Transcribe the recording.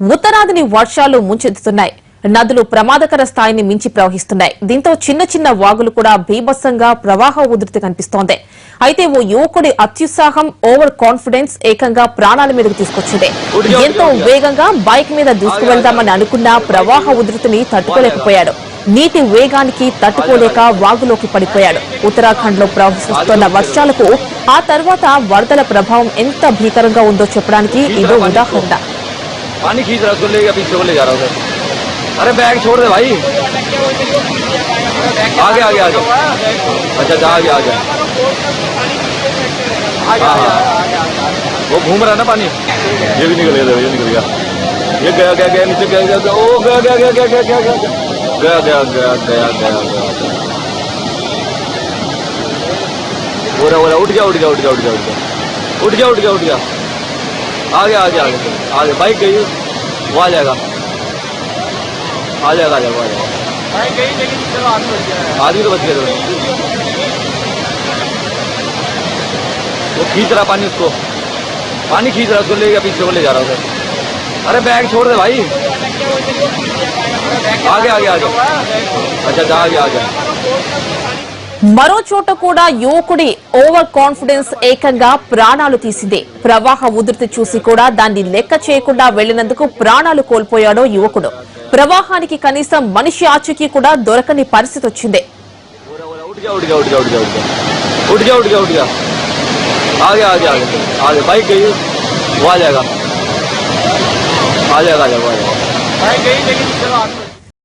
ఉత్తరాదిని వర్షాలు ముంచెత్తుతున్నాయి. నదులు ప్రమాదకర స్థాయిని మించి ప్రవహిస్తున్నాయి. దీంతో చిన్న చిన్న వాగులు కూడా బీభత్సంగా ప్రవాహ ఉధృతి కనిపిస్తోంది. అయితే ఓ యువకుడి అత్యుత్సాహం, ఓవర్ కాన్ఫిడెన్స్ ఏకంగా ప్రాణాల మీదకు తీసుకొచ్చింది. ఎంతో వేగంగా బైక్ మీద దూసుకువెళ్దామని అనుకున్న ప్రవాహ ఉధృతిని తట్టుకోలేకపోయాడు. నీటి వేగానికి తట్టుకోలేక వాగులోకి పడిపోయాడు. ఉత్తరాఖండ్ లో ప్రవహిస్తున్న వర్షాలకు ఆ తర్వాత వరదల ప్రభావం ఎంత భీకరంగా ఉందో చెప్పడానికి ఇదో ఉదాహరణ. पानी खींच रहा है, उसको लेके पीछे को ले जा रहा हूँ। अरे बैग छोड़ दे भाई, आगे आगे आगे। अच्छा जा आगे आगे। वो घूम रहा है ना पानी, ये भी निकल गया, ये निकल गया, ये गया गया गया नीचे गया गया, ओ गया गया गया गया गया गया गया गया गया गया गया गया। बोरा बोरा उठ गया उठ गया उठ गया उठ गया उठ गया उठ गया उठ गया उठ गया। आगे आगे आगे आगे बाइक गई, वो आ जाएगा आ जाएगा आ जाएगा बाइक गई, लेकिन चलो आदमी तो बच गया। वो खींच रहा पानी, उसको पानी खींच रहा, उसको ले गया पीछे को ले जा रहा हूँ। अरे बैग छोड़ दे भाई, आगे आगे आगे। अच्छा जा आगे आगे। మరో చోట కూడా యువకుడి ఓవర్ కాన్ఫిడెన్స్ ఏకంగా ప్రాణాలు తీసింది. ప్రవాహ ఉధృతి చూసి కూడా దాన్ని లెక్క చేయకుండా వెళ్లినందుకు ప్రాణాలు కోల్పోయాడో యువకుడు. ప్రవాహానికి కనీసం మనిషి ఆచూకీ కూడా దొరకని పరిస్థితి వచ్చింది. आ जाएगा